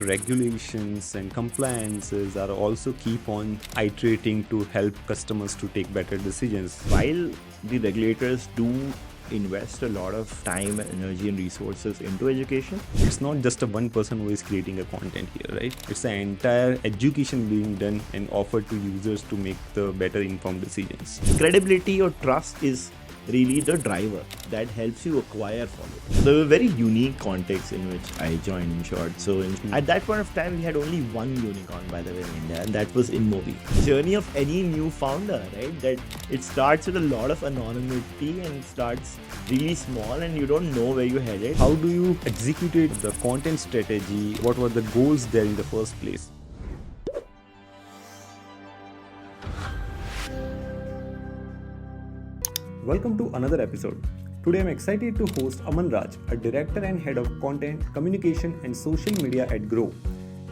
Regulations and compliances are also keep on iterating to help customers to take better decisions. While the regulators do invest a lot of time, energy, and resources into education, It's not just a one person who is creating a content here, right? It's an entire education being done and offered to users to make the better informed decisions. credibility or trust is really the driver that helps you acquire followers. There were very unique contexts in which I joined Inshorts. So at that point of time, we had only one unicorn, by the way, in India, and that was InMobi. Journey of any new founder, right? That it starts with a lot of anonymity and starts really small, and you don't know where you're headed. How do you execute the content strategy? What were the goals there in the first place? Welcome to another episode. Today I'm excited to host Aman Raj, a director and head of content, communication and social media at Groww.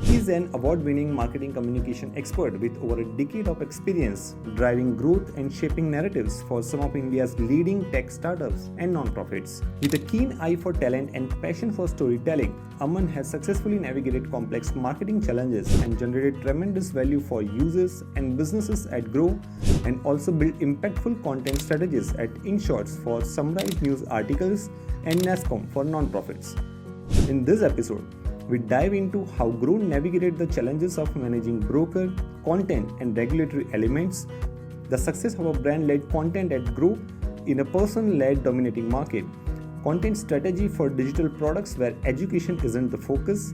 He is an award-winning marketing communication expert with over a decade of experience driving growth and shaping narratives for some of India's leading tech startups and non-profits. With a keen eye for talent and passion for storytelling, Aman has successfully navigated complex marketing challenges and generated tremendous value for users and businesses at Groww, and also built impactful content strategies at Inshorts for summarized news articles and NASCOM for non-profits. In this episode, we dive into how Groww navigated the challenges of managing broker, content, and regulatory elements, the success of a brand-led content at Groww in a person-led dominating market, content strategy for digital products where education isn't the focus,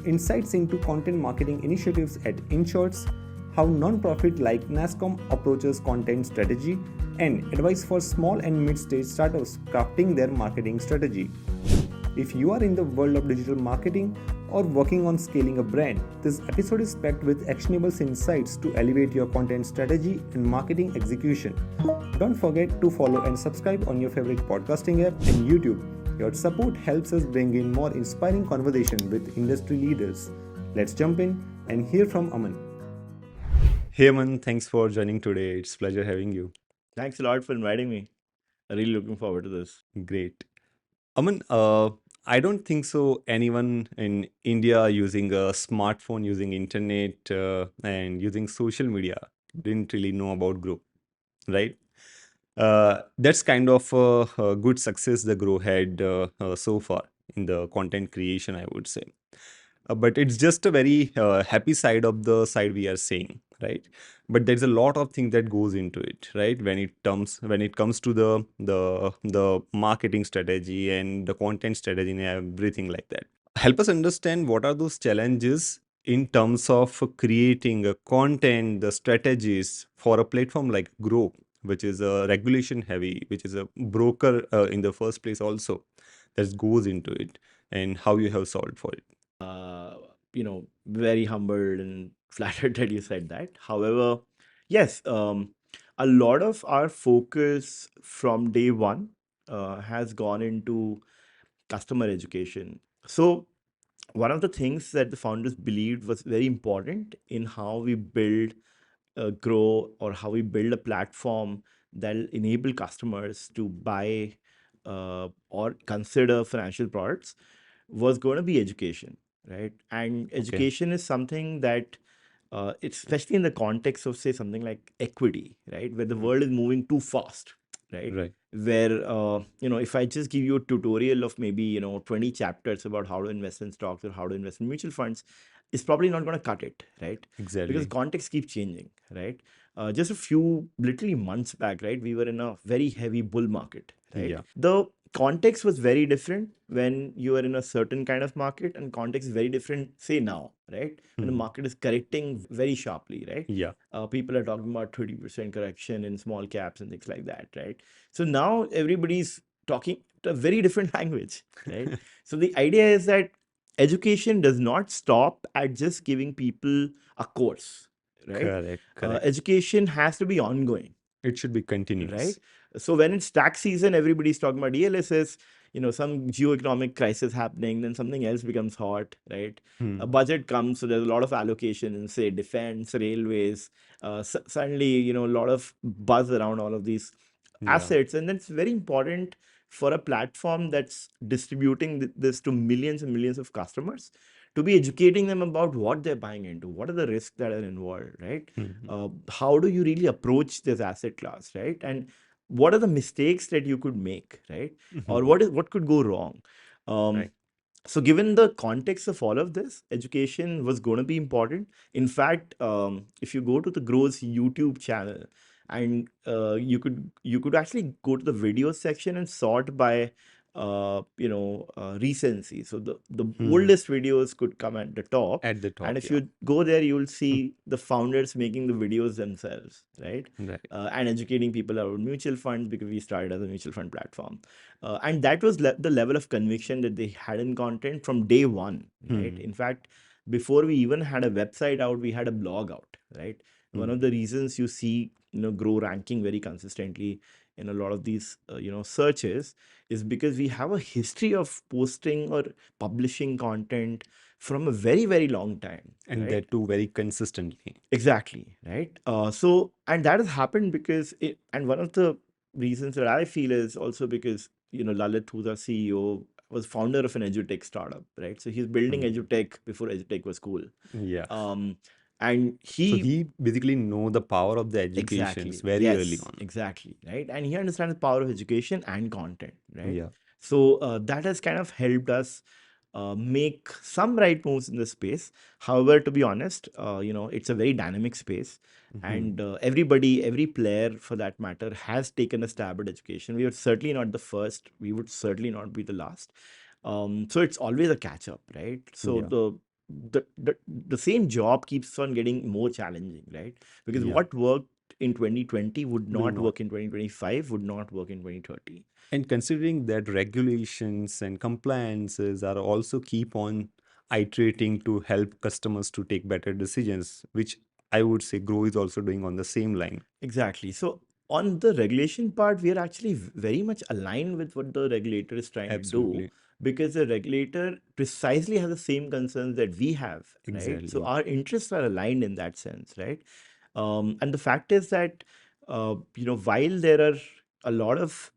insights into content marketing initiatives at Inshorts, how non-profit like NASCOM approaches content strategy, and advice for small and mid-stage startups crafting their marketing strategy. If you are in the world of digital marketing or working on scaling a brand, this episode is packed with actionable insights to elevate your content strategy and marketing execution. Don't forget to follow and subscribe on your favorite podcasting app and YouTube. Your support helps us bring in more inspiring conversation with industry leaders. Let's jump in and hear from Aman. Hey Aman, thanks for joining today. It's a pleasure having you. Thanks a lot for inviting me. I'm really looking forward to this. Great. Aman, I don't think so anyone in India using a smartphone, using internet, and using social media didn't really know about Groww, right? That's kind of a good success the Groww had so far in the content creation, I would say. But it's just a very happy side of the side we are saying, right? But there's a lot of things that goes into it, right? When it comes to the marketing strategy and the content strategy and everything like that. Help us understand what are those challenges in terms of creating a content, the strategies for a platform like Groww, which is a regulation heavy, which is a broker in the first place also, that goes into it, and how you have solved for it. Very humbled and flattered that you said that. However, yes, a lot of our focus from day one has gone into customer education. So, one of the things that the founders believed was very important in how we build Groww, or how we build a platform that will enable customers to buy or consider financial products was going to be education, right? And Okay. education is something that, it's especially in the context of, say, something like equity, right? Where the world is moving too fast, right? Right. Where, if I just give you a tutorial of maybe, 20 chapters about how to invest in stocks or how to invest in mutual funds, it's probably not going to cut it, right? Because Exactly. context keeps changing, right? Just a few literally months back, right, we were in a very heavy bull market, right? Yeah. The context was very different when you are in a certain kind of market, and context is very different, say, now, right? When the Mhm. market is correcting very sharply, right? Yeah. People are talking about 30% correction in small caps and things like that, right? So now everybody's talking a very different language, right? So the idea is that education does not stop at just giving people a course, right? Correct. Correct. Education has to be ongoing, It should be right? continuous. So when it's tax season, everybody's talking about ELSS, some geoeconomic crisis happening, then something else becomes hot, right? A Hmm. budget comes, so there's a lot of allocation in, say, defense, railways. Suddenly, a lot of buzz around all of these Yeah. assets, and that's very important for a platform that's distributing this to millions and millions of customers to be educating them about what they're buying into, what are the risks that are involved, right? Mhm. How do you really approach this asset class, right? And what are the mistakes that you could make, right? Or Mhm. what could go wrong? Um, Right. so given the context of all of this, education was going to be important. In fact, if you go to the Grow's YouTube channel, and you could actually go to the video section and sort by recency. So the Mhm. oldest videos could come at the top, At the and top, if yeah. you go there, you will Mm. see the founders making the videos themselves, right? Right. And educating people about mutual funds, because we started as a mutual fund platform. And that was the level of conviction that they had in content from day one, right? Mhm. In fact, before we even had a website out, we had a blog out, right? One of Mhm. the reasons you see, Grow ranking very consistently in a lot of these, searches, is because we have a history of posting or publishing content from a very, very long time, And right? that too very consistently. Exactly, right? And that has happened because and one of the reasons that I feel is also because, Lalit, who's our CEO, was founder of an edutech startup, right? So he's building Mhm. edutech before edutech was cool. Yeah. Um, and So he he basically know the power of the educations Exactly. very early Yes, on. exactly. Right. And he understands the power of education and content. Right. Yeah. So that has kind of helped us make some right moves in the space. However, to be honest, it's a very dynamic space. Mhm. And everybody, every player for that matter, has taken a stab at education. We are certainly not the first. We would certainly not be the last. So it's always a catch up, right? So Yeah. the same job keeps on getting more challenging, right? Because Yeah. what worked in 2020 would Will not not. work in 2025, would not work in 2030. And considering that regulations and compliances are also keep on iterating to help customers to take better decisions, which I would say Grow is also doing on the same line. Exactly. So on the regulation part, we are actually very much aligned with what the regulator is trying to do, Absolutely. because the regulator precisely has the same concerns that we have, right? So Exactly. our interests are aligned in that sense, right? And the fact is that, while there are a lot of,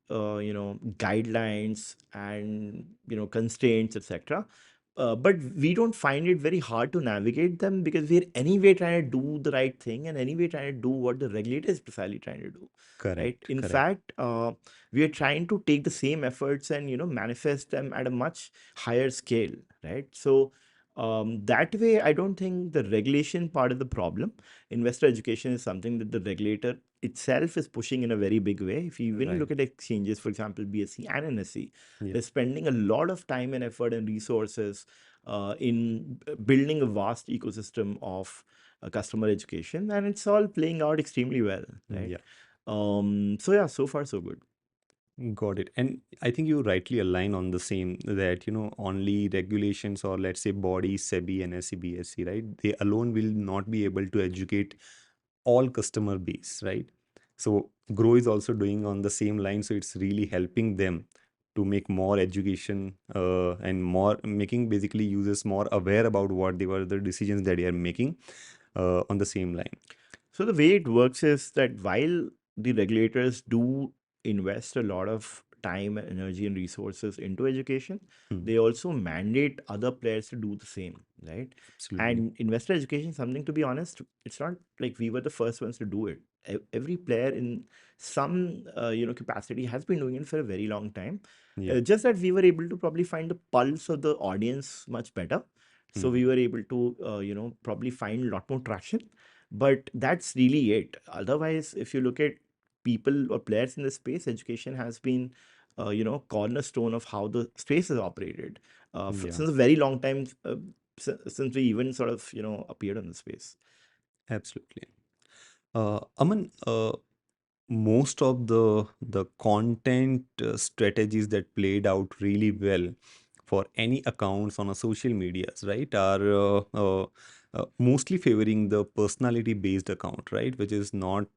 guidelines and, constraints, etc., but we don't find it very hard to navigate them, because we're anyway trying to do the right thing, and anyway trying to do what the regulator is precisely trying to do, right? Correct. In Correct. fact, we are trying to take the same efforts and, manifest them at a much higher scale, right? So that way, I don't think the regulation part of the problem. Investor education is something that the regulator itself is pushing in a very big way. If you even Right. look at exchanges, for example, BSE and NSE, Yeah. they're spending a lot of time and effort and resources in building a vast ecosystem of customer education, and it's all playing out extremely well, right? Yeah. So yeah, so far so good. Got it. And I think you rightly align on the same that, only regulations or let's say bodies, SEBI and SEBSC, right? They alone will not be able to educate all customer base, right? So Grow is also doing on the same line. So it's really helping them to make more education and more making basically users more aware about what they were the decisions that they are making on the same line. So the way it works is that while the regulators do invest a lot of time, energy, and resources into education, Hmm. they also mandate other players to do the same, right? Absolutely. And investor education, something to be honest, it's not like we were the first ones to do it. Every player in some capacity has been doing it for a very long time. Yeah. Just that we were able to probably find the pulse of the audience much better. So Hmm. we were able to probably find a lot more traction, but that's really it. Otherwise, if you look at people or players in the space, education has been cornerstone of how the space is operated Yeah. since a very long time, since we even sort of appeared on the space. Absolutely. Aman, most of the content strategies that played out really well for any accounts on a social medias, right, are mostly favoring the personality based account, right, which is not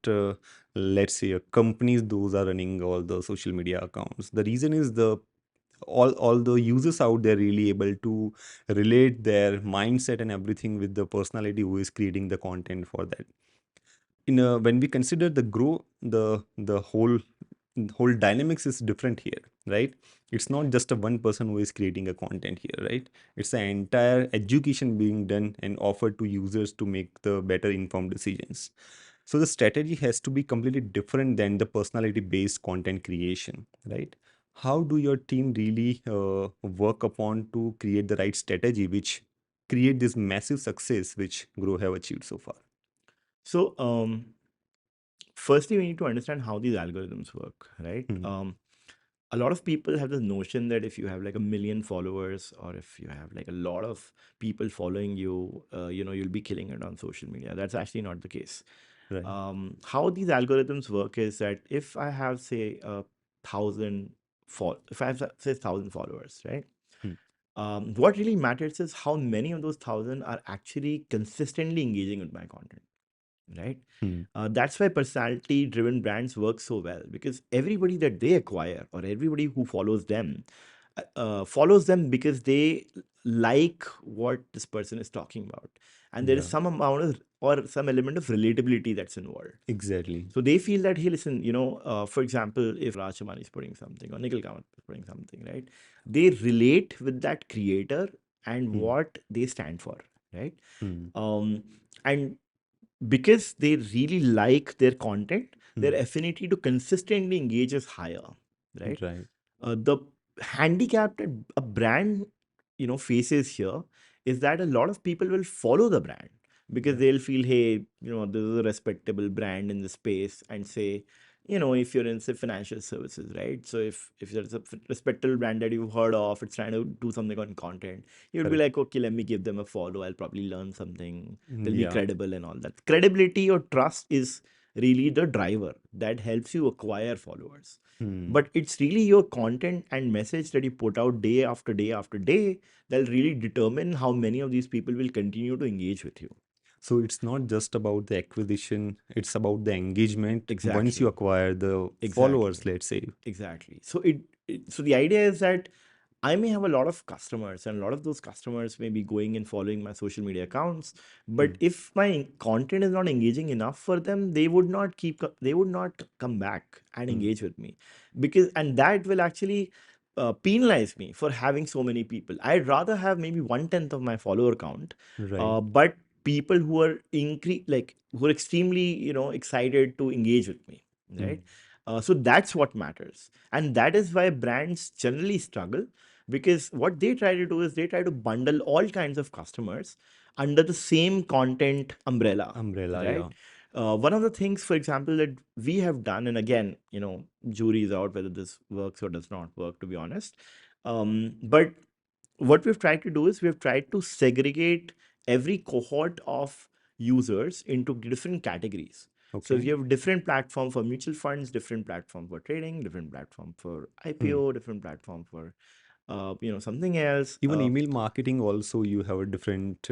let's say a companies those are running all the social media accounts. The reason is all the users out there really able to relate their mindset and everything with the personality who is creating the content for that. When we consider the Grow, the whole whole dynamics is different here, right? It's not just a one person who is creating a content here, right? It's an entire education being done and offered to users to make the better informed decisions. So the strategy has to be completely different than the personality based content creation, right? How do your team really work upon to create the right strategy which create this massive success which Grow have achieved so far? So, firstly, we need to understand how these algorithms work, right? Hmm. A lot of people have this notion that if you have like a million followers, or if you have like a lot of people following you, you'll be killing it on social media. That's actually not the case. Right. How these algorithms work is that if I have, say, if I have, say, 1,000 followers, right? Hmm. What really matters is how many of those 1,000 are actually consistently engaging with my content, right? Hmm. That's why personality driven brands work so well, because everybody that they acquire, or everybody who follows them because they like what this person is talking about, and there is Yeah, some amount of, or some element of relatability that's involved. exactly. So they feel that, hey, listen, for example, if Raj Chamani is putting something, or Nikhil Kamath is putting something, right? They relate with that creator and Hmm. what they stand for, right? Hmm. Um, and because they really like their content, Hmm. their affinity to consistently engage is higher, right? Right. The handicap that a brand faces here is that a lot of people will follow the brand because Right. they'll feel, hey, this is a respectable brand in the space, and say, if you're in, say, financial services, right? So if there's a respectable brand that you've heard of, it's trying to do something on content, you'll be Correct. like, okay, let me give them a follow, I'll probably learn something, they'll be Yeah. credible and all that. Credibility or trust is really the driver that helps you acquire followers, Hmm. but it's really your content and message that you put out day after day after day that'll really determine how many of these people will continue to engage with you. So it's not just about the acquisition, it's about the engagement once you Exactly. acquire the followers, Exactly. let's say. Exactly. So the idea is that I may have a lot of customers, and a lot of those customers may be going and following my social media accounts. Hmm. But if my content is not engaging enough for them, they would not come back and Hmm. engage with me, and that will actually penalize me for having so many people. I'd rather have maybe 1/10 of my follower count, Right. but people who are who are extremely excited to engage with me, Hmm. right? So that's what matters, and that is why brands generally struggle, because what they try to do is they try to bundle all kinds of customers under the same content umbrella, Umbrella, yeah. right? One of the things, for example, that we have done, and again, jury is out whether this works or does not work, to be honest. But what we've tried to do is we've tried to segregate every cohort of users into different categories. So if Okay. you have different platform for mutual funds, different platform for trading, different platform for Hmm. IPO, different platform for something else. Even email marketing also you have a different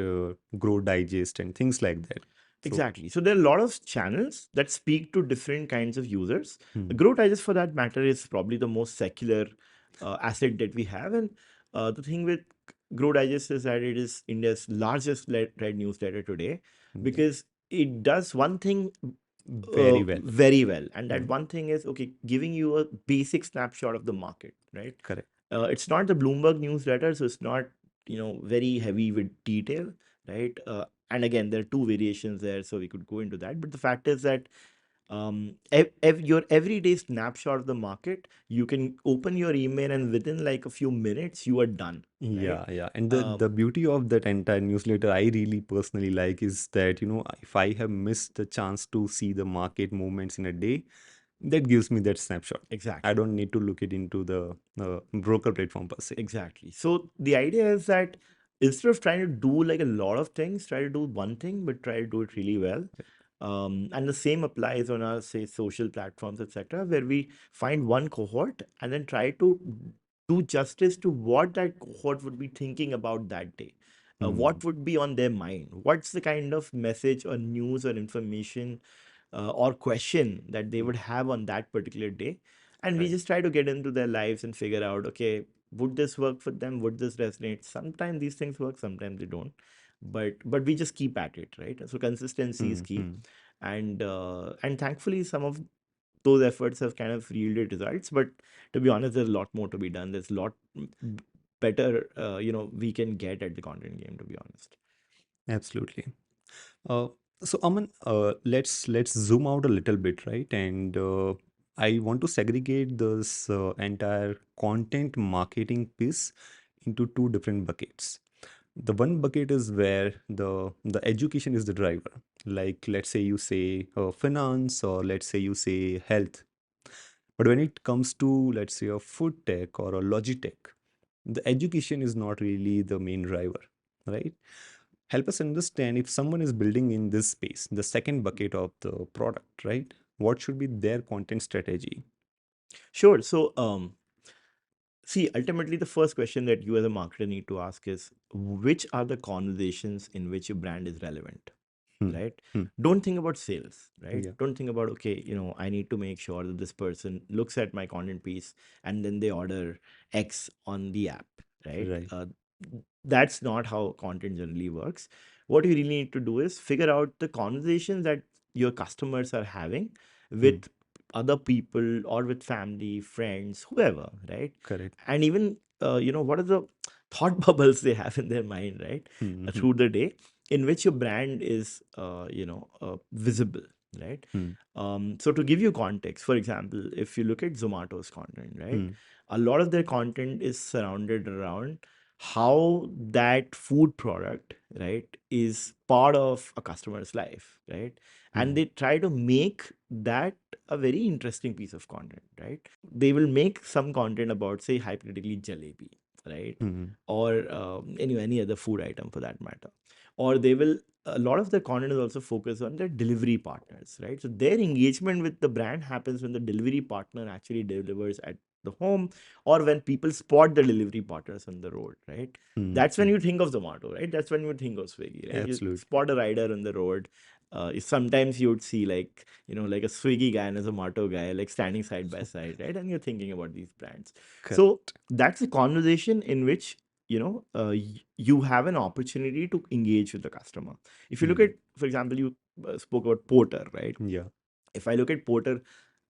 grow digest and things like that. So Exactly. So there are a lot of channels that speak to different kinds of users. hmm. Growth Digest, for that matter, is probably the most secular asset that we have. And the thing with Growth Digest is that it is India's largest read newsletter today, Yeah. because it does one thing Very well. very well. And that Hmm. one thing is, okay, giving you a basic snapshot of the market, right? Correct. It's not the Bloomberg newsletter, so it's not very heavy with detail, right? And again, there are two variations there, so we could go into that. But the fact is that your everyday snapshot of the market, you can open your email, and within like a few minutes, you are done, right? Yeah, yeah. And the Um, beauty of that entire newsletter I really personally like is that, if I have missed the chance to see the market movements in a day, that gives me that snapshot. I exactly. don't need to look it into the broker platform per se. Exactly. So the idea is that instead of trying to do like a lot of things, try to do one thing, but try to do it really well. And the same applies on our, say, social platforms, etc., where we find one cohort and then try to do justice to what that cohort would be thinking about that day. Hmm. What would be on their mind? What's the kind of message or news or information or question that they would have on that particular day? And we Right. just try to get into their lives and figure out, okay, would this work for them? Would this resonate? Sometimes these things work, sometimes they don't. But we just keep at it, right? So consistency is Hmm. key. Hmm. And thankfully, some of those efforts have kind of yielded results. But to be honest, there's a lot more to be done. There's a lot better, we can get at the content game, to be honest. Absolutely. Uh, so Aman, let's zoom out a little bit, right? And I want to segregate this entire content marketing piece into two different buckets. The one bucket is where the education is the driver. Like let's say you say finance, or let's say you say health. But when it comes to, let's say, a food tech or a logitech, the education is not really the main driver, right? Help us understand, if someone is building in this space, the second bucket of the product, right? What should be their content strategy? Sure. So, see, ultimately, the first question that you as a marketer need to ask is, which are the conversations in which your brand is relevant, Hmm. right? Hmm. Don't think about sales, right? Yeah. Don't think about, okay, I need to make sure that this person looks at my content piece and then they order X on the app, right? Right. That's not how content generally works. What you really need to do is figure out the conversations that your customers are having Hmm. with other people or with family, friends, whoever, right? Correct. And even what are the thought bubbles they have in their mind, right? Hmm. Hmm. Through the day, in which your brand is visible, right? Hmm. So to give you context, for example, if you look at Zomato's content, right, Hmm. a lot of their content is surrounded around how that food product, right, is part of a customer's life, right? And Hmm. they try to make that a very interesting piece of content, right? They will make some content about, say, hypothetically jalebi, right? Hmm. Or any other food item for that matter. Or they will, a lot of their content is also focused on their delivery partners, right? So their engagement with the brand happens when the delivery partner actually delivers at the home, or when people spot the delivery partners on the road, right? Hmm. That's when Hmm. you think of Zomato, right? That's when you think of Swiggy, right? You Absolutely. spot a rider on the road. Sometimes you would see like, like a Swiggy guy and a Zomato guy, like standing side by side, right? And you're thinking about these brands. So Correct. that's a conversation in which, you have an opportunity to engage with the customer. If you look Hmm. at, for example, you spoke about Porter, right? Yeah. If I look at Porter,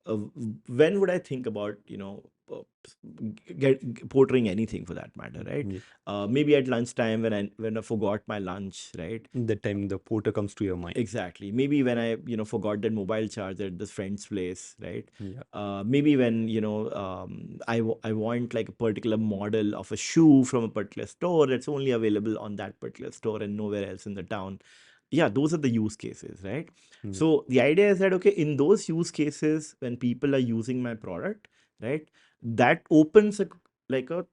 when would I think about, portering anything for that matter, right? Yeah. Maybe at lunchtime when I forgot my lunch, right? That time the porter comes to your mind. Exactly. Maybe when I, forgot that mobile charger at this friend's place, right? Yeah. Maybe when, I want like a particular model of a shoe from a particular store that's only available on that particular store and nowhere else in the town. Yeah, those are the use cases, right? Yeah. So the idea is that, okay, in those use cases, when people are using my product, right, that like a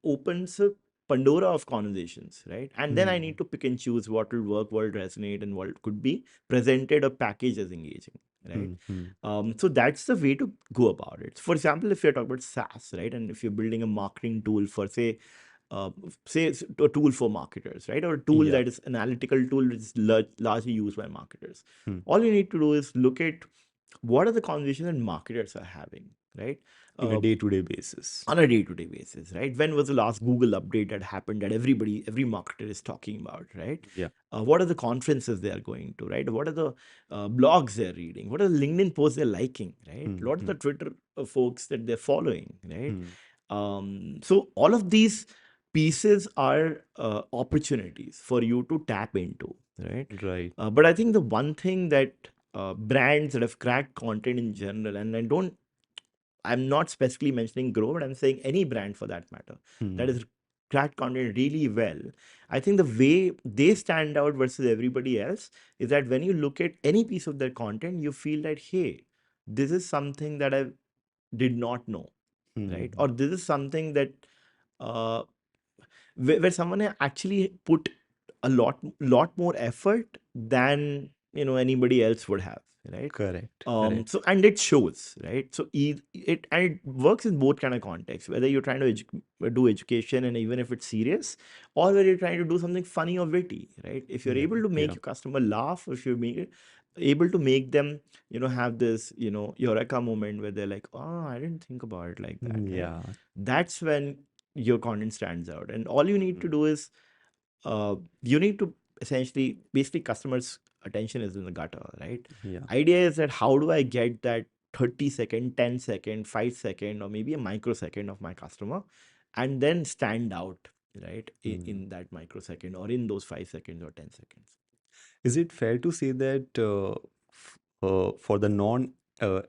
opens a Pandora of conversations, right? And then I Hmm. need to pick and choose what will work, what will resonate, and what could be presented or packaged as engaging, right? Hmm. Hmm. So that's the way to go about it. For example, if you're talking about SaaS, right, and if you're building a marketing tool for, say a tool for marketers, right, or a tool Yeah. that is analytical tool which is largely used by marketers, Hmm. all you need to do is look at what are the conversations that marketers are having, right? In a Uh, day-to-day basis. on a day-to-day basis, right? When was the last Google update that happened that every marketer is talking about, right? Yeah. What are the conferences they are going to, right? What are the blogs they're reading? What are the LinkedIn posts they're liking, right? Hmm. What are Hmm. the Twitter folks that they're following, right? Hmm. So all of these pieces are opportunities for you to tap into, right? Right. But I think the one thing that brands that have cracked content in general, and I'm not specifically mentioning Groww, but I'm saying any brand for that matter that Hmm. has cracked content really well. I think the way they stand out versus everybody else is that when you look at any piece of their content, you feel that, hey, this is something that I did not know, right? Hmm. Or this is something that uh, where someone actually put a lot more effort than anybody else would have, right? Correct. Correct. So and it shows, right? So it and it works in both kind of contexts, whether you're trying to do education and even if it's serious, or whether you're trying to do something funny or witty, right? If you're Yeah. able to make Yeah. your customer laugh, if you're able to make them have this eureka moment where they're like, oh, I didn't think about it like that, right? Yeah. That's when your content stands out, and all you need to Hmm. do is you need to basically customers attention is in the gutter, right? Yeah. Idea is that how do I get that 30-second, 10-second, 5-second, or maybe a microsecond of my customer, and then stand out, right, Hmm. in that microsecond or in those 5 seconds or 10 seconds. Is it fair to say that for the non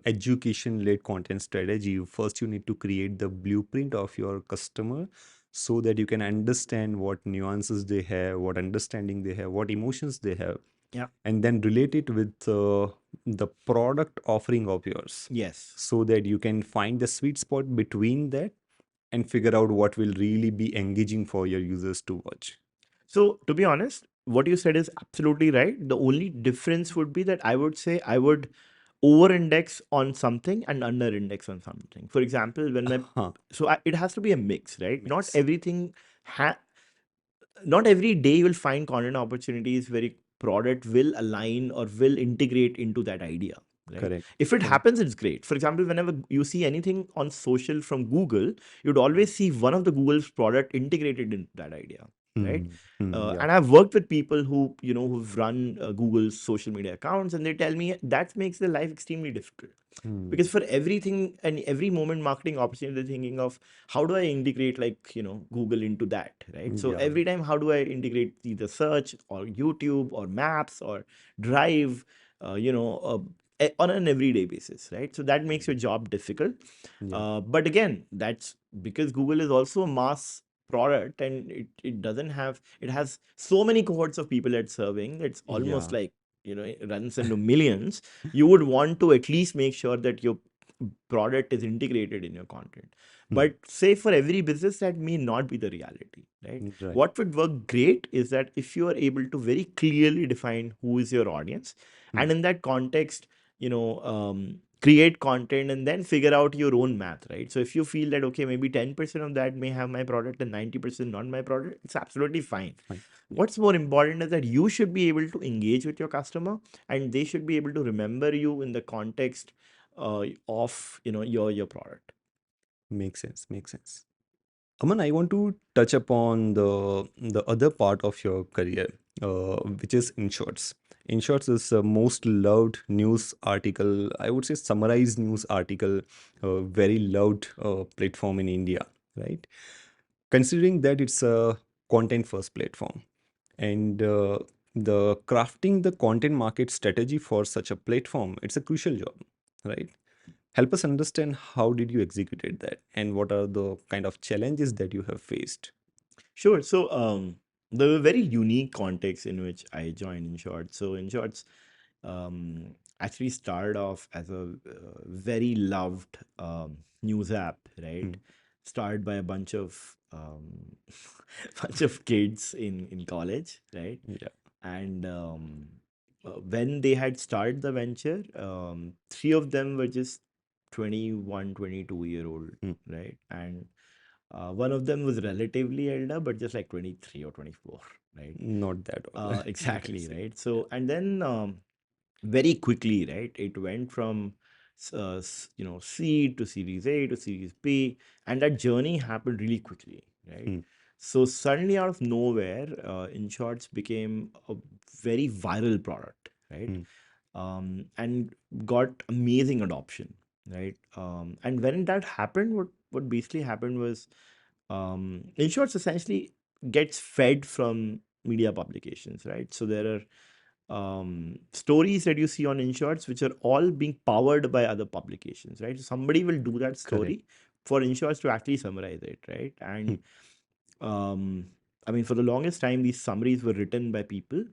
education led content strategy, first you need to create the blueprint of your customer so that you can understand what nuances they have, what understanding they have, what emotions they have, Yeah. and then relate it with the product offering of yours Yes. so that you can find the sweet spot between that and figure out what will really be engaging for your users to watch. So, to be honest, what you said is absolutely right. The only difference would be that I would say I would over index on something and under index on something. For example, when my Huh, it has to be a mix, right? Not mix. everything not every day you will find content opportunities where a product will align or will integrate into that idea, right? Correct. If it Correct. happens, it's great. For example, whenever you see anything on social from Google, you'd always see one of the Google's product integrated into that idea, right? Hmm. Hmm. Yeah. And I've worked with people who who've run Google's social media accounts, and they tell me that makes their life extremely difficult, Hmm. because for everything and every moment marketing opportunity, they're thinking of how do I integrate, like, Google into that, right? So Yeah. every time, how do I integrate either search or YouTube or maps or drive, on an everyday basis, right? So that makes your job difficult. Yeah. But again, that's because Google is also a mass product, and it doesn't have it has so many cohorts of people it's serving. It's almost Yeah. like, it runs into millions. You would want to at least make sure that your product is integrated in your content. Hmm. But say for every business, that may not be the reality, right? Right. What would work great is that if you are able to very clearly define who is your audience, Hmm. and in that context, create content and then figure out your own math, right? So if you feel that, okay, maybe 10% of that may have my product and 90% not my product, it's absolutely fine. Fine. What's more important is that you should be able to engage with your customer, and they should be able to remember you in the context of your product. Makes sense. Makes sense. Aman, I want to touch upon the other part of your career, which is Inshorts. Inshorts is the most loved news article, I would say summarized news article, very loved platform in India, right? Considering that it's a content first platform, and the crafting the content market strategy for such a platform, it's a crucial job, right? Help us understand how did you executed that and what are the kind of challenges that you have faced. Sure. So, the very unique context in which I joined Inshorts. So, Inshorts actually started off as a very loved news app, right? Hmm. Started by a bunch of bunch of kids in college, right? Yeah. And when they had started the venture, three of them were just 21, 22-year old, Hmm. right? And one of them was relatively elder, but just like 23 or 24, right? Not that all. You can Exactly, say. right? Yeah. So, and then very quickly, right, it went from seed to Series A to Series B, and that journey happened really quickly, right? Hmm. So suddenly, out of nowhere, InShorts became a very viral product, right? Hmm. And got amazing adoption, right? And when that happened, what basically happened was, InShorts essentially gets fed from media publications, right? So there are stories that you see on Inshorts, which are all being powered by other publications, right? So somebody will do that Correct. story for Inshorts to actually summarize it, right? Hmm. And um, I mean, for the longest time, these summaries were written by people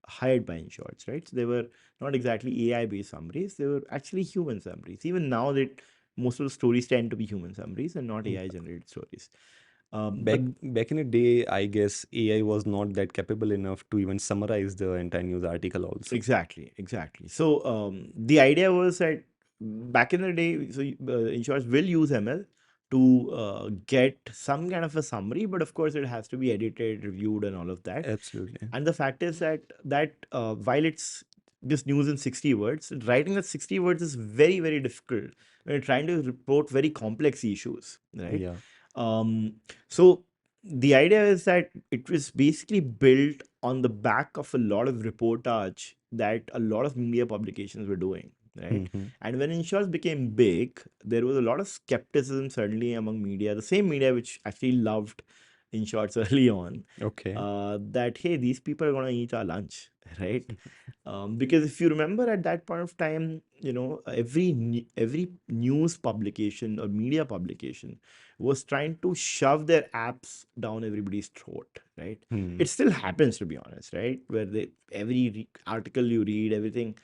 hired by Inshorts, right? So they were not exactly AI based summaries, they were actually human summaries. Even now, that most of the stories tend to be human summaries and not AI Yeah. generated stories. Back But back in the day, I guess AI was not that capable enough to even summarize the entire news article also. exactly, exactly. So the idea was that back in the day, so insurers will use ML to get some kind of a summary, but of course it has to be edited, reviewed, and all of that. Absolutely. And the fact is that while it's just news in 60 words, writing that 60 words is very, very difficult when you're trying to report very complex issues, right? Yeah. Um, so the idea is that it was basically built on the back of a lot of reportage that a lot of media publications were doing, right? Mm-hmm. And when Inshorts became big, there was a lot of skepticism certainly among media, the same media which actually loved Inshorts early on, Okay. that hey, these people are going to eat our lunch, right? Because if you remember at that point of time, every news publication or media publication was trying to shove their apps down everybody's throat, right? Hmm. It still happens, to be honest, right? Where article you read, everything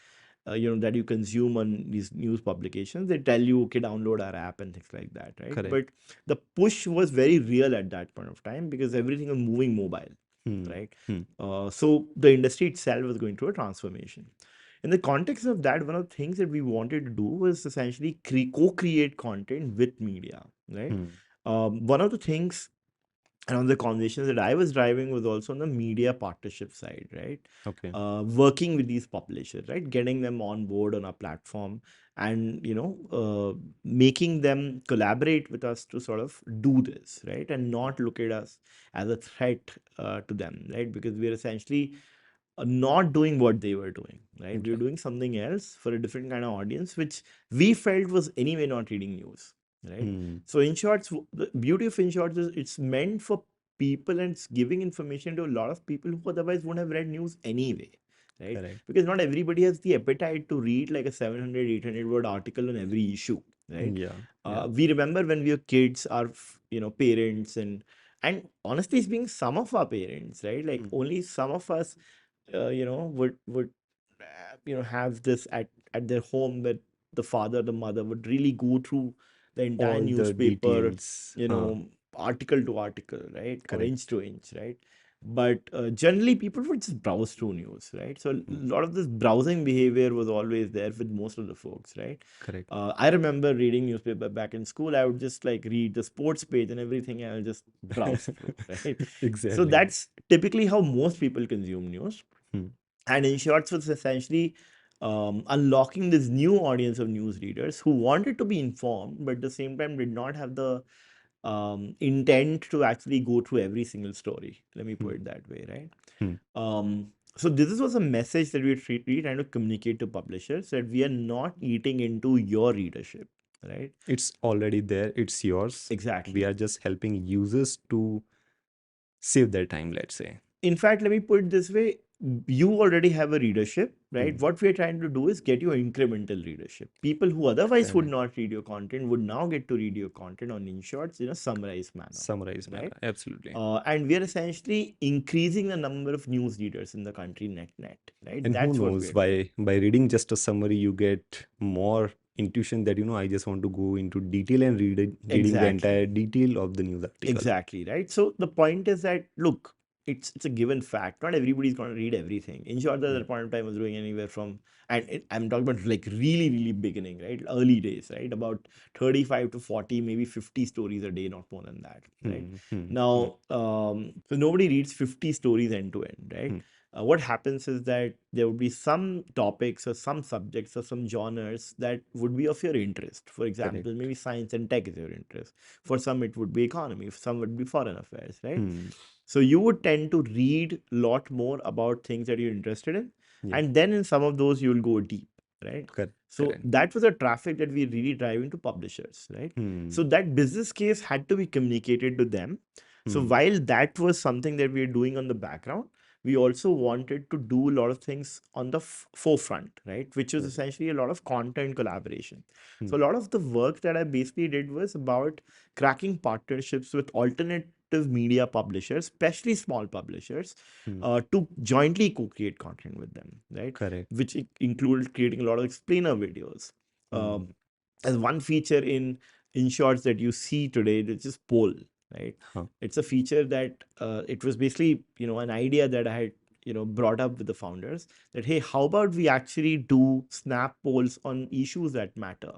that you consume on these news publications, they tell you, okay, download our app and things like that, right? Correct. But the push was very real at that point of time because everything was moving mobile, Hmm. right? Hmm. So the industry itself was going through a transformation. In the context of that, one of the things that we wanted to do was essentially co-create content with media, right? Hmm. One of the things and on the conversations that I was driving was also on the media partnership side, right? Okay. Working with these publishers, right? Getting them on board on our platform and, making them collaborate with us to sort of do this, right? And not look at us as a threat to them, right? Because we're essentially not doing what they were doing, right? We were Right. doing something else for a different kind of audience, which we felt was anyway not reading news, right? Hmm. So, in short, the beauty of in short is it's meant for people and it's giving information to a lot of people who otherwise wouldn't have read news anyway, right? Correct. Because not everybody has the appetite to read like a 700, 800 word article on every issue, right? Yeah. Yeah. We remember when we were kids, our parents and honestly speaking, some of our parents, right? Like Hmm. only some of us would have this at their home, that the father, the mother would really go through the entire All the newspaper, details. you Huh. know article to article, right, or inch Correct. to inch, right? But generally people would just browse through news, right? So a Hmm. lot of this browsing behavior was always there with most of the folks, right? Correct. I remember reading newspaper back in school. I would just like read the sports page and everything, and I'll just browse through, right? So Exactly. that's typically how most people consume news. Hmm. And Inshorts was essentially unlocking this new audience of news readers who wanted to be informed, but at the same time did not have the intent to actually go through every single story. Let me put Hmm. it that way, right? Hmm. So this was a message that we were really trying to communicate to publishers, that we are not eating into your readership, right? It's already there. It's yours. We Exactly. are just helping users to save their time, let's say. In fact, let me put it this way, you already have a readership, right? Hmm. What we're trying to do is get you incremental readership. People who otherwise would Correct. not read your content would now get to read your content on InShorts in a summarized manner, Summarize manner. right? Absolutely. And we are essentially increasing the number of news readers in the country net, right? And who That's what knows, we're doing. by reading just a summary, you get more intuition that, I just want to go into detail and reading the entire Exactly. detail of the news article. Exactly, right? So the point is that look, it's a given fact. Not everybody's going to read everything. In short, at Hmm. that point in time, I was doing anywhere from, I'm talking about like really, really beginning, right? Early days, right? About 35 to 40, maybe 50 stories a day, not more than that, right? Hmm. Hmm. Hmm. Now, so nobody reads 50 stories end to end, right? Hmm. What happens is that there would be some topics or some subjects or some genres that would be of your interest. For example, Correct. maybe science and tech is your interest. For some, it would be economy. For some, would be foreign affairs, right? Hmm. So you would tend to read a lot more about things that you're interested in, Yeah. and then in some of those you'll go deep, right? Correct. So Correct. that was a traffic that we really driving to publishers, right? Hmm. So that business case had to be communicated to them. So Hmm. while that was something that we are doing on the background, we also wanted to do a lot of things on the forefront, right? Which was Correct. essentially a lot of content collaboration. Hmm. So a lot of the work that I basically did was about cracking partnerships with alternative media publishers, especially small publishers, Hmm. to jointly co-create content with them, right? Correct. Which included creating a lot of explainer videos. Hmm. As one feature in InShorts that you see today, which is poll, right? Huh. It's a feature that it was basically an idea that I had brought up with the founders, that hey, how about we actually do snap polls on issues that matter.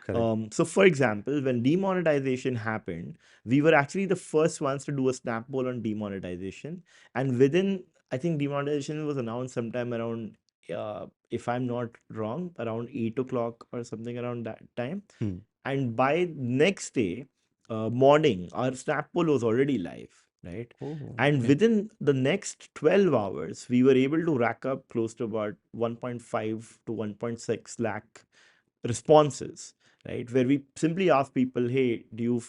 Correct. So, for example, when demonetization happened, we were actually the first ones to do a snap poll on demonetization. And within, I think demonetization was announced sometime around, if I'm not wrong, around 8 o'clock or something around that time. Hmm. And by next day morning, our snap poll was already live, right? Oh, And yeah. within the next 12 hours, we were able to rack up close to about 1.5 to 1.6 lakh responses, right? Where we simply ask people, hey, do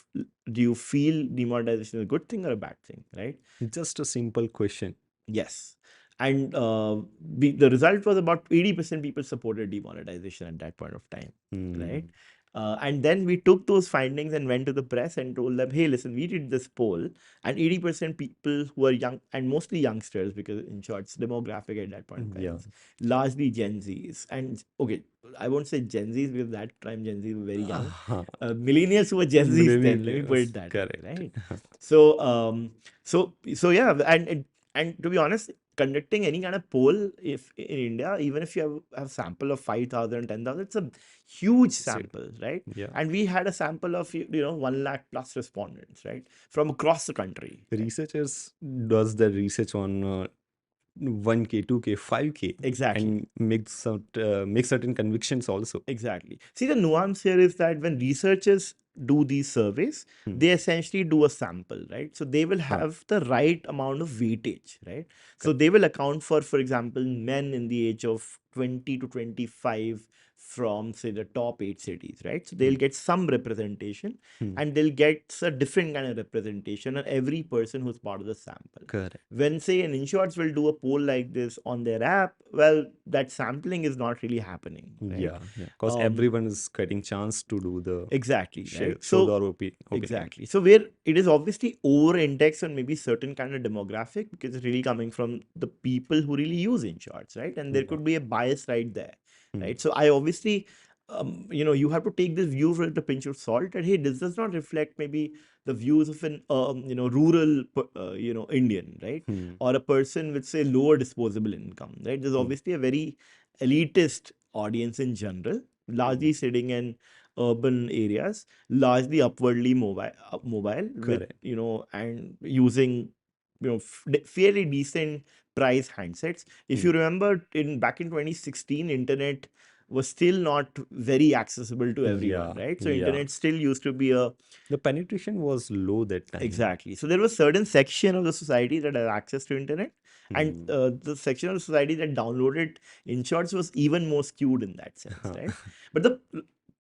you feel demonetization is a good thing or a bad thing, right? Just a simple question. Yes. And the result was about 80% people supported demonetization at that point of time, right? Hmm. And then we took those findings and went to the press and told them, hey, listen, we did this poll, and 80% people who are young, and mostly youngsters, because in short, it's demographic at that point of time, Yeah. is largely Gen Zs. And okay, I won't say Gen Zs because that time Gen Zs were very young. Millennials who were Gen Zs then, let me put it Millennials, that way, correct. right? So, so yeah, and to be honest, conducting any kind of poll, if in India, even if you have sample of 5,000, 10,000, it's a huge So, sample, right? yeah. And we had a sample of 1 lakh plus respondents, right, from across the country, right? Researchers does the research on 1K, 2K, 5K, Exactly. and make certain convictions also. Exactly. See, the nuance here is that when researchers do these surveys, Hmm. they essentially do a sample, right? So they will Huh. have the right amount of weightage, right? So Correct. they will account for example, men in the age of 20 to 25 from, say, the top 8 cities, right? So they'll Hmm. get some representation, Hmm. and they'll get a different kind of representation on every person who's part of the sample. Correct. When, say, an Inshorts will do a poll like this on their app, well, that sampling is not really happening, right? Yeah, yeah. Because Um, everyone is getting chance to do the exactly, share, right? show So their opinion. exactly. So where it is obviously over indexed on maybe certain kind of demographic, because it's really coming from the people who really use Inshorts, right? And there Yeah. could be a bias right there, Hmm. right? So I obviously, you have to take this view with a pinch of salt, that hey, this does not reflect maybe the views of an rural Indian, right? Hmm. Or a person with, say, lower disposable income, right? There's Hmm. obviously a very elitist audience in general, Hmm. largely sitting in urban areas, largely upwardly mobile with, Correct. and using fairly decent price handsets. If Hmm. you remember, in back in 2016, internet was still not very accessible to everyone, Yeah, right? So yeah. internet still used to be a The penetration was low that time. exactly. So there was certain section of the society that had access to internet, and Hmm. the section of the society that downloaded Inshorts was even more skewed in that sense, right? But the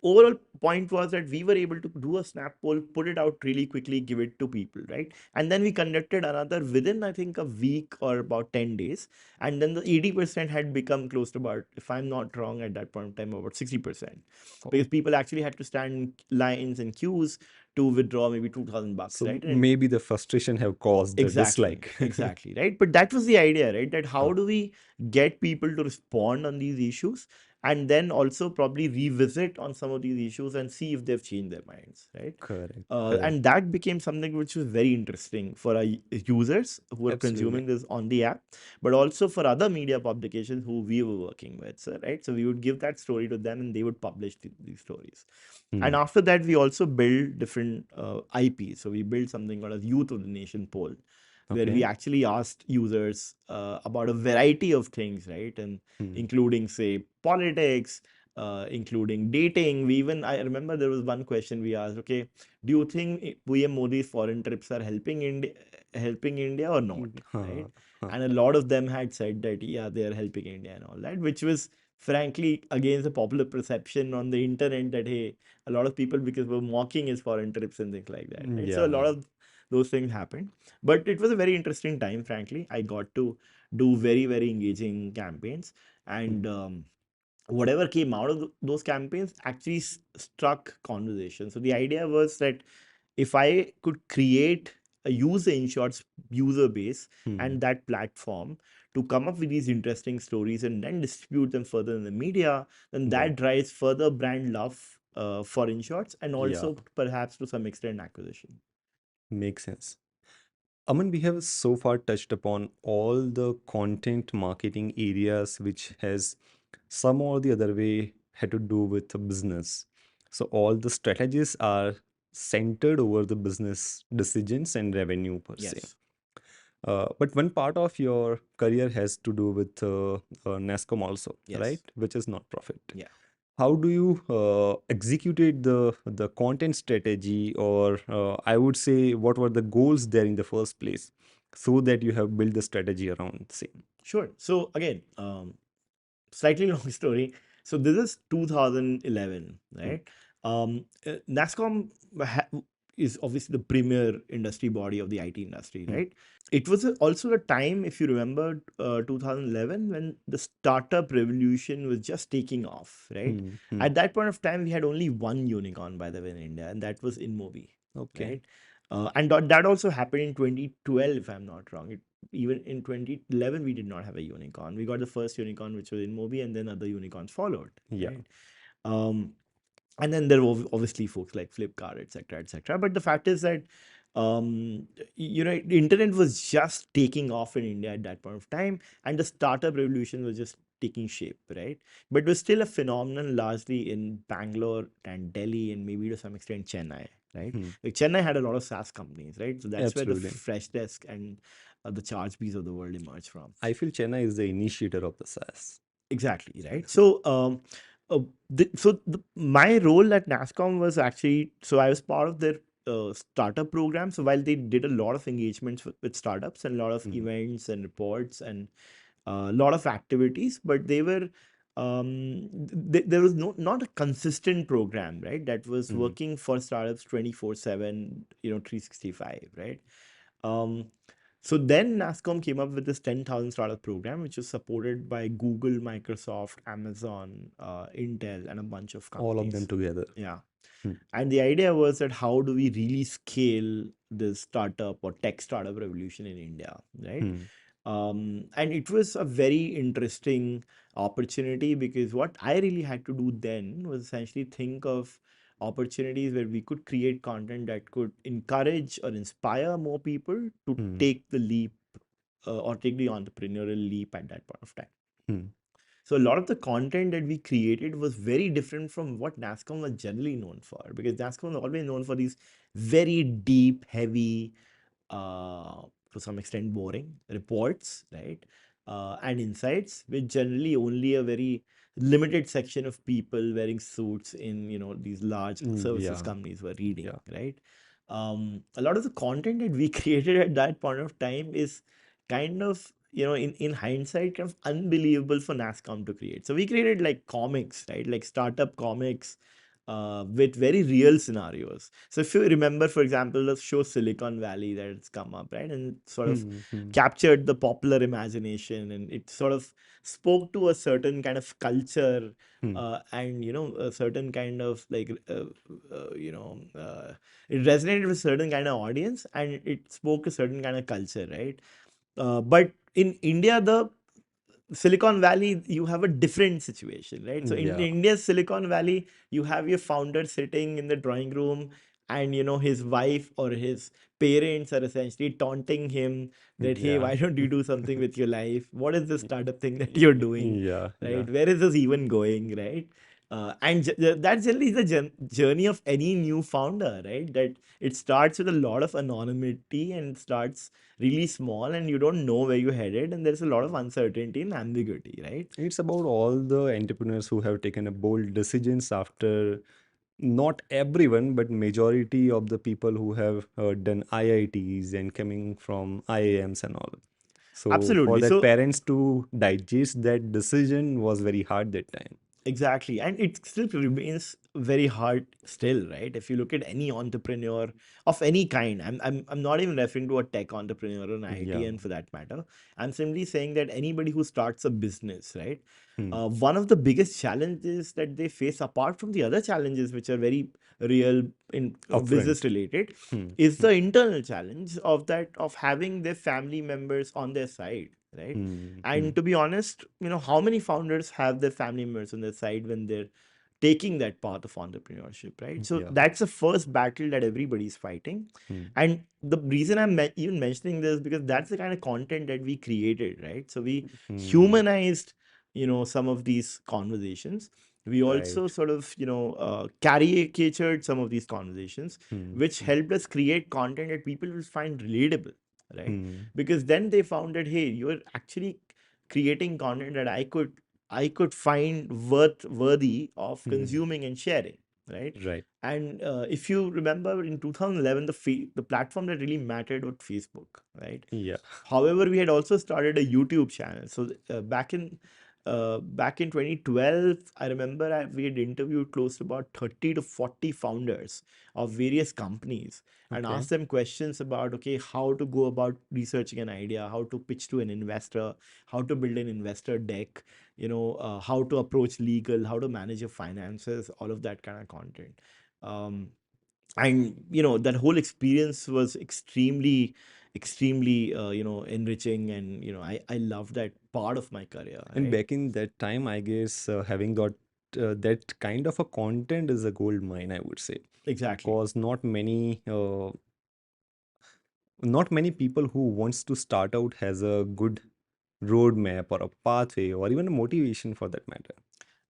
overall point was that we were able to do a snap poll, put it out really quickly, give it to people, right? And then we conducted another within, I think, a week or about 10 days, and then the 80% had become close to about, if I'm not wrong, at that point in time, about 60%, because Oh. people actually had to stand in lines and queues to withdraw maybe $2,000, So right? And maybe the frustration have caused the exactly, dislike. exactly, right? But that was the idea, right? That how Huh. do we get people to respond on these issues, and then also probably revisit on some of these issues and see if they've changed their minds, right? Correct, correct. And that became something which was very interesting for our users who are Absolutely. consuming this on the app, but also for other media publications who we were working with, so, right? So we would give that story to them, and they would publish these stories. Hmm. And after that, we also build different IPs. So we built something called a Youth of the Nation poll, where we Okay. actually asked users about a variety of things, right? And Hmm. including, say, politics, including dating. I remember there was one question we asked, okay, do you think PM Modi's foreign trips are helping India or not, Huh, right? huh. And a lot of them had said that, yeah, they are helping India and all that, which was frankly against the popular perception on the internet that, hey, a lot of people, because we're mocking his foreign trips and things like that, right? So a Yeah. lot of those things happened, but it was a very interesting time. Frankly, I got to do very, very engaging campaigns, Hmm. and whatever came out of those campaigns actually struck conversation. So the idea was that if I could create a user Inshorts user base Hmm. and that platform to come up with these interesting stories and then distribute them further in the media, then Yeah. that drives further brand love for Inshorts, and Yeah. also perhaps to some extent acquisition. Makes sense. Aman, we have so far touched upon all the content marketing areas which has some or the other way had to do with the business. So all the strategies are centered over the business decisions and revenue per se. Yes. But one part of your career has to do with NASCOM also, right? Yes. Which is not profit. Yeah. how do you executed the content strategy, or I would say, what were the goals there in the first place, so that you have built the strategy around the same? Sure. So again, slightly long story. So this is 2011, Hmm. right? NASCOM is obviously the premier industry body of the IT industry, Hmm. right? It was also a time, if you remember, 2011, when the startup revolution was just taking off, right? Hmm. Hmm. At that point of time, we had only one unicorn, by the way, in India, and that was InMobi, Okay. right? And that also happened in 2012, if I'm not wrong. Even in 2011, we did not have a unicorn. We got the first unicorn, which was InMobi, and then other unicorns followed, Yeah. right? Um, and then there were obviously folks like Flipkart, etc., etc. But the fact is that the internet was just taking off in India at that point of time, and the startup revolution was just taking shape, right? But it was still a phenomenon largely in Bangalore and Delhi, and maybe to some extent Chennai, right? Hmm. Like Chennai had a lot of SaaS companies, right? So that's where the Absolutely. Freshdesk and the ChargeBees of the world emerged from. I feel Chennai is the initiator of the SaaS. Exactly, right? Yes. So, my role at NASCOM was actually, so I was part of their startup program. So while they did a lot of engagements with startups and a lot of Hmm. events and reports and a lot of activities, but they were there was not a consistent program, right? That was Hmm. working for startups 24/7, 365, right? Um, so then NASCOM came up with this 10,000 startup program, which was supported by Google, Microsoft, Amazon, Intel, and a bunch of All of them companies. together. Yeah. Hmm. And the idea was that how do we really scale this startup or tech startup revolution in India, right? Hmm. And it was a very interesting opportunity because what I really had to do then was essentially think of opportunities where we could create content that could encourage or inspire more people to Hmm. take the leap or take the entrepreneurial leap at that point of time. Hmm. So a lot of the content that we created was very different from what NASCOM was generally known for, because NASCOM was always known for these very deep, heavy, to some extent boring reports, right? And insights, which generally only a very limited section of people wearing suits in these large services Yeah. companies were reading, Yeah. right? A lot of the content that we created at that point of time is kind of in hindsight kind of unbelievable for NASCOM to create. So we created like comics, right? Like startup comics with very real scenarios. So if you remember, for example, the show Silicon Valley that has come up, right, and sort of Hmm. Hmm. captured the popular imagination, and it sort of spoke to a certain kind of culture, Hmm. and a certain kind of like uh, you know uh, it resonated with a certain kind of audience, and it spoke a certain kind of culture, right? But in India, the Silicon Valley, you have a different situation, right? So in Yeah. India's Silicon Valley, you have your founder sitting in the drawing room, and his wife or his parents are essentially taunting him that, hey, Yeah. why don't you do something with your life? What is this startup thing that you're doing, Yeah. Yeah. right? Where is this even going, right? That's generally the journey of any new founder, right? That it starts with a lot of anonymity and starts really small, and you don't know where you're headed, and there's a lot of uncertainty and ambiguity, right? It's about all the entrepreneurs who have taken a bold decisions after, not everyone, but majority of the people who have done IITs and coming from IIMs and all. So for Absolutely. that So parents to digest that decision was very hard that time. exactly. And it still remains very hard still, right? If you look at any entrepreneur of any kind, I'm not even referring to a tech entrepreneur or an Yeah. IITN for that matter. I'm simply saying that anybody who starts a business, right? Hmm. One of the biggest challenges that they face, apart from the other challenges which are very real in Upfront. business related, Hmm. is Hmm. the internal challenge of having their family members on their side, right? Hmm. Hmm. And to be honest, how many founders have their family members on their side when they're taking that path of entrepreneurship, right? So Yeah. that's the first battle that everybody's fighting. Hmm. And the reason I'm even mentioning this, because that's the kind of content that we created, right? So we Hmm. humanized, some of these conversations. We also Right. sort of, caricatured some of these conversations, Hmm. which Hmm. helped us create content that people will find relatable, right? Hmm. Because then they found that, hey, you're actually creating content that I could I could find worthy of Hmm. consuming and sharing, right? Right. And if you remember in 2011, the platform that really mattered was Facebook, right? Yeah. However, we had also started a YouTube channel. So back in 2012, I remember we had interviewed close to about 30 to 40 founders of various companies and Okay. asked them questions about, okay, how to go about researching an idea, how to pitch to an investor, how to build an investor deck, how to approach legal, how to manage your finances, all of that kind of content. Um, and that whole experience was extremely enriching, and I love that part of my career, And right? back in that time, I guess having got that kind of a content is a gold mine, I would say, Exactly. because not many people who wants to start out has a good roadmap or a pathway or even a motivation for that matter.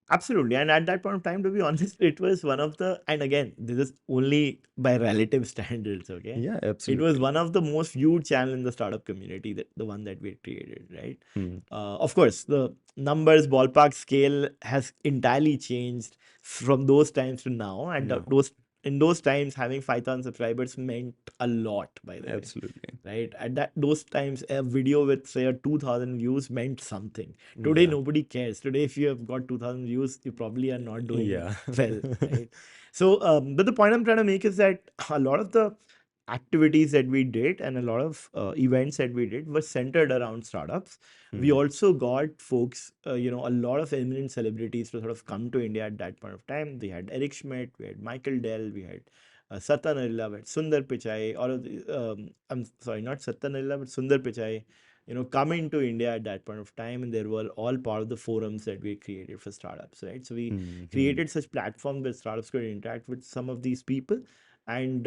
Absolutely. And at that point of time, to be honest, it was one of the, and again, this is only by relative standards, okay? Yeah, It was absolutely. one of the most viewed channel in the startup community, that the one that we created, right? Hmm. Of course, the numbers ballpark scale has entirely changed from those times to now. And Yeah, those in those times, having 5,000 subscribers meant a lot, by the way, absolutely. right? At those times, a video with say a 2,000 views meant something. Today, Yeah, nobody cares. Today, if you have got 2,000 views, you probably are not doing yeah. well, right? So, but the point I'm trying to make is that a lot of the activities that we did and a lot of events that we did were centered around startups. We Hmm. also got folks, a lot of eminent celebrities to sort of come to India at that point of time. We had Eric Schmidt, we had Michael Dell, we had Satan Narila, we had Sundar Pichai, all of the, I'm sorry, not Satan Narila, but Sundar Pichai, coming to India at that point of time, and they were all part of the forums that we created for startups, right? So we Hmm. Hmm. created such platforms where startups could interact with some of these people and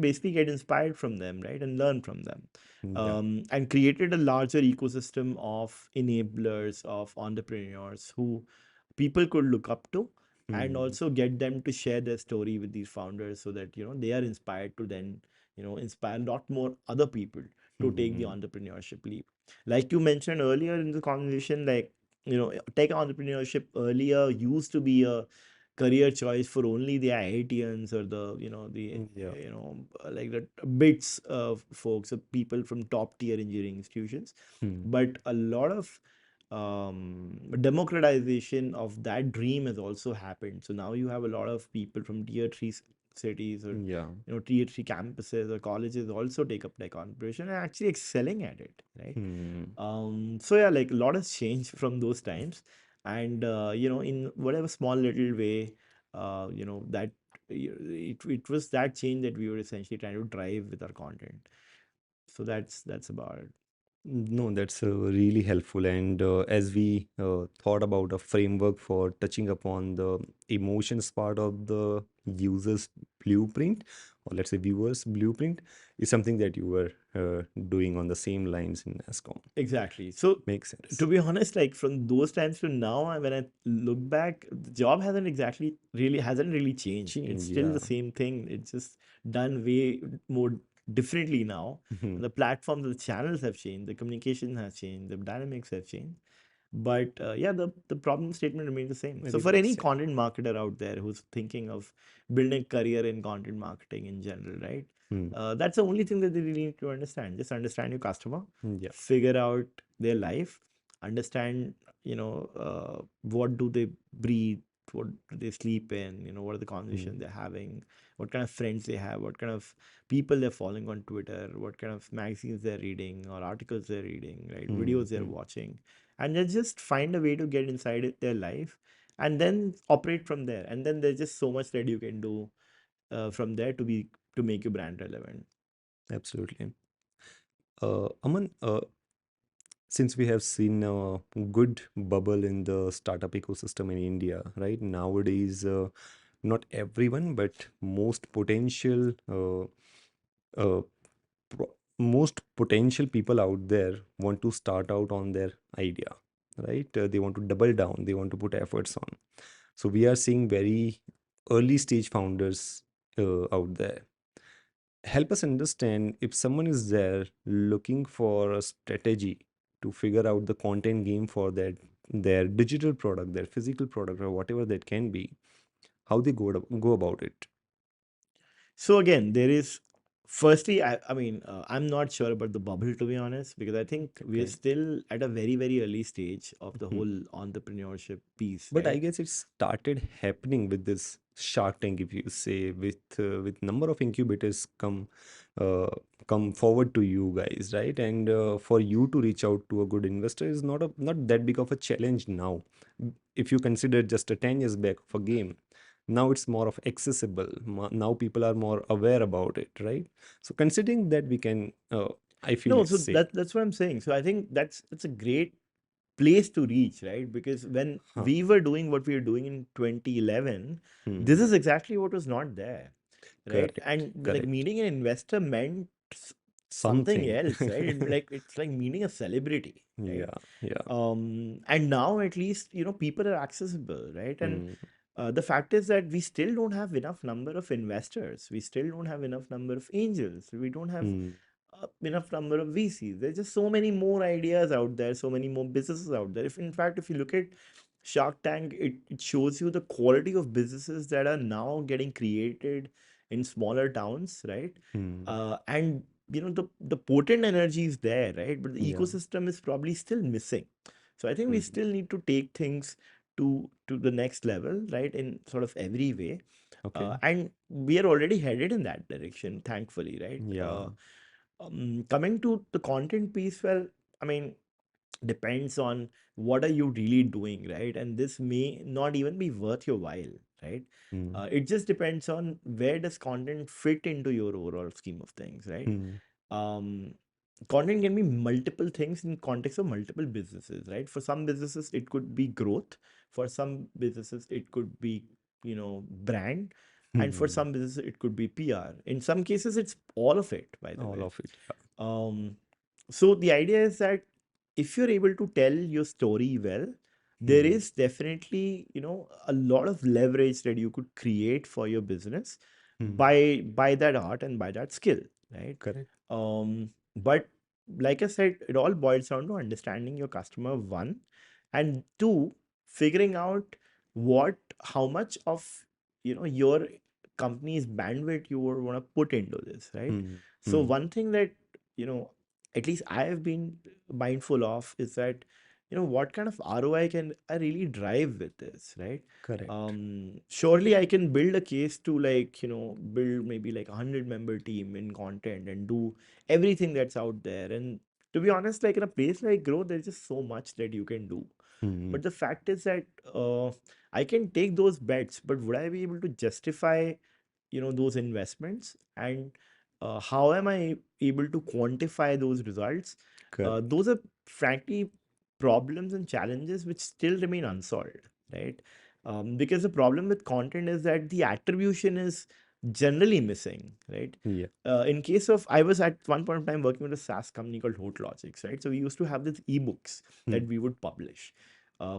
basically get inspired from them, right, and learn from them, Yeah. and created a larger ecosystem of enablers, of entrepreneurs who people could look up to, and Hmm. also get them to share their story with these founders so that they are inspired to then inspire a lot more other people to take the Hmm. entrepreneurship leap. Like you mentioned earlier in the conversation, like tech entrepreneurship earlier used to be a career choice for only the IITians or the Yeah. like the bits of folks, of people from top tier engineering institutions. Hmm. But a lot of democratization of that dream has also happened. So now you have a lot of people from tier three cities, or Yeah. tier three campuses or colleges also take up tech entrepreneurship and actually excelling at it, right? Hmm. So yeah, like a lot has changed from those times, and in whatever small little way, that it was that change that we were essentially trying to drive with our content. So that's about it. No, that's really helpful. And as we thought about a framework for touching upon the emotions part of the user's blueprint, or let's say viewer's blueprint, is something that you were doing on the same lines in NASCOM. Exactly. So, Makes sense. to be honest, like from those times to now, when I look back, the job hasn't really changed. It's Change, still yeah. the same thing. It's just done way more differently now. Mhm. The platforms, the channels have changed, the communication has changed, the dynamics have changed. But yeah, the problem statement remains the same. It So for remains any same. content marketer out there who's thinking of building a career in content marketing in general, right? Hmm. That's the only thing that they really need to understand. Just understand your customer, Yeah. figure out their life, understand, what do they breathe, what do they sleep in, what are the conversations Hmm. they're having, what kind of friends they have, what kind of people they're following on Twitter, what kind of magazines they're reading or articles they're reading, right? Hmm. Videos they're Hmm. watching, and then just find a way to get inside their life and then operate from there. And then there's just so much that you can do from there to make your brand relevant. Absolutely. Aman, since we have seen a good bubble in the startup ecosystem in India, right? Nowadays, not everyone, but uh, most potential people out there want to start out on their idea, right? They want to double down, they want to put efforts on. So we are seeing very early stage founders out there. Help us understand, if someone is there looking for a strategy to figure out the content game for that their digital product, their physical product, or whatever that can be, how they go about it. So again, there is firstly, I mean, I'm not sure about the bubble to be honest, because I think we're Okay. still at a very, very early stage of the Hmm. whole entrepreneurship piece, But I right? guess it started happening with this Shark Tank, if you say, with number of incubators uh, come forward to you guys, right? And for you to reach out to a good investor is not that big of a challenge now. If you consider just a 10 years back of a game, now it's more of accessible. Now people are more aware about it, right? So considering that, we can, I feel No, it's so safe. that's what I'm saying. So I think that's a great place to reach, right? Because when Huh. we were doing what we were doing in 2011, this Hmm. is exactly what was not there, right? Correct. And like Correct. meeting an investor meant something Something. else, right? Like it's like meeting a celebrity, right? Yeah. Yeah. And now at least people are accessible, right? And Hmm. the fact is that we still don't have enough number of investors. We still don't have enough number of angels. We don't have Hmm. enough number of VCs. There's just so many more ideas out there, so many more businesses out there. If in fact, if you look at Shark Tank, it shows you the quality of businesses that are now getting created in smaller towns, right? Hmm. And the potent energy is there, right? But the Yeah. ecosystem is probably still missing. So I think we Hmm. still need to take things to the next level, right? In sort of every way. Okay. And we are already headed in that direction, thankfully, right? Yeah. Coming to the content piece, well, I mean, depends on what are you really doing, right? And this may not even be worth your while, right? Hmm. It just depends on where does content fit into your overall scheme of things, right? Hmm. um, Content can be multiple things in context of multiple businesses, right? For some businesses it could be growth, for some businesses it could be brand, and for Hmm. some businesses it could be PR. In some cases it's all of it, by the All way. of it. Yeah. um, so the idea is that if you're able to tell your story well, there Hmm. is definitely, a lot of leverage that you could create for your business Hmm. by that art and by that skill, right? Correct. But like I said, it all boils down to understanding your customer, one, and two, figuring out how much of your company's bandwidth you would want to put into this, right? Hmm. So Hmm. one thing that you know at least I have been mindful of is that what kind of ROI can I really drive with this, right? Correct. Surely I can build a case to like build maybe like 100-member team in content and do everything that's out there. And to be honest, like in a place like Grow, there's just so much that you can do. Hmm. But the fact is that I can take those bets, but would I be able to justify those investments? And how am I able to quantify those results? Correct. Those are frankly problems and challenges which still remain unsolved, right? Because the problem with content is that the attribution is generally missing, right? Yeah. In case of, I was at one point in time working with a SaaS company called HotelLogics, right? So we used to have these ebooks Hmm. that we would publish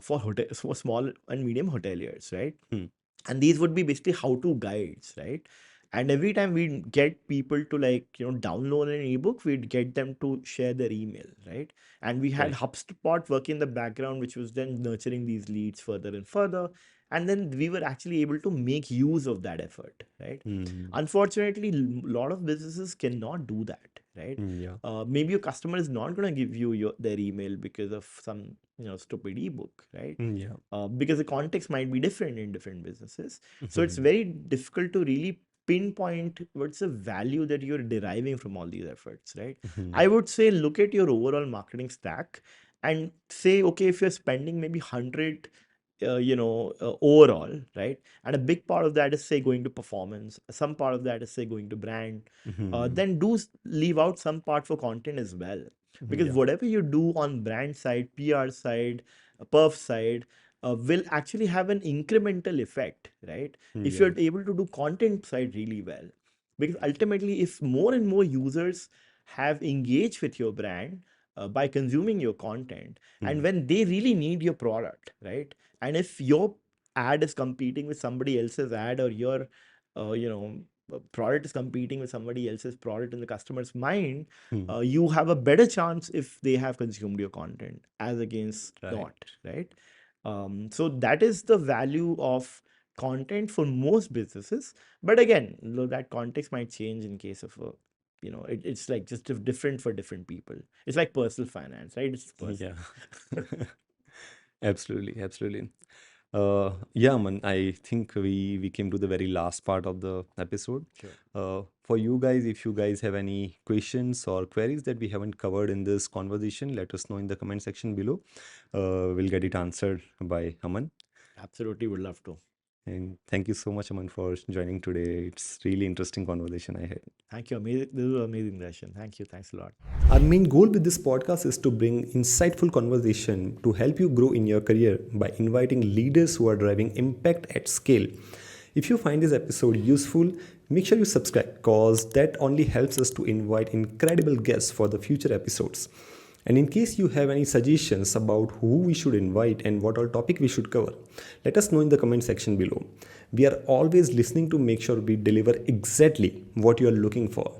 for small and medium hoteliers, right? Hmm. And these would be basically how-to guides, right? And every time we get people to like download an ebook, we'd get them to share their email, right? And we had Right. HubSpot working in the background, which was then nurturing these leads further and further. And then we were actually able to make use of that effort, right? Hmm. Unfortunately, a lot of businesses cannot do that, right? Yeah. Maybe your customer is not going to give you their email because of some stupid ebook, right? Yeah. Because the context might be different in different businesses. So it's Hmm. very difficult to really pinpoint what's the value that you're deriving from all these efforts, right? Hmm. I would say look at your overall marketing stack and say, okay, if you're spending maybe 100 overall, right? And a big part of that is say going to performance, some part of that is say going to brand. Hmm. Then leave out some part for content as well, because Yeah. whatever you do on brand side, PR side, perf side, will actually have an incremental effect, right? If Yeah. you're able to do content side really well, because ultimately, if more and more users have engaged with your brand by consuming your content, Hmm. and when they really need your product, right? And if your ad is competing with somebody else's ad, or your product is competing with somebody else's product in the customer's mind, Hmm. you have a better chance if they have consumed your content as against Right. not, right? So that is the value of content for most businesses. But again, that context might change in case of a, it's like just different for different people. It's like personal finance, right? It's personal. Yeah. Absolutely, absolutely. Yeah, man, I think we came to the very last part of the episode. Sure. For you guys, if you guys have any questions or queries that we haven't covered in this conversation, let us know in the comment section below. We'll get it answered by Aman. Absolutely, would love to. And thank you so much, Aman, for joining today. It's really interesting conversation I had. Thank you. Amazing. This was an amazing session. Thank you. Thanks a lot. Our main goal with this podcast is to bring insightful conversation to help you grow in your career by inviting leaders who are driving impact at scale. If you find this episode useful, make sure you subscribe because that only helps us to invite incredible guests for the future episodes. And in case you have any suggestions about who we should invite and what all topic we should cover, let us know in the comment section below. We are always listening to make sure we deliver exactly what you are looking for.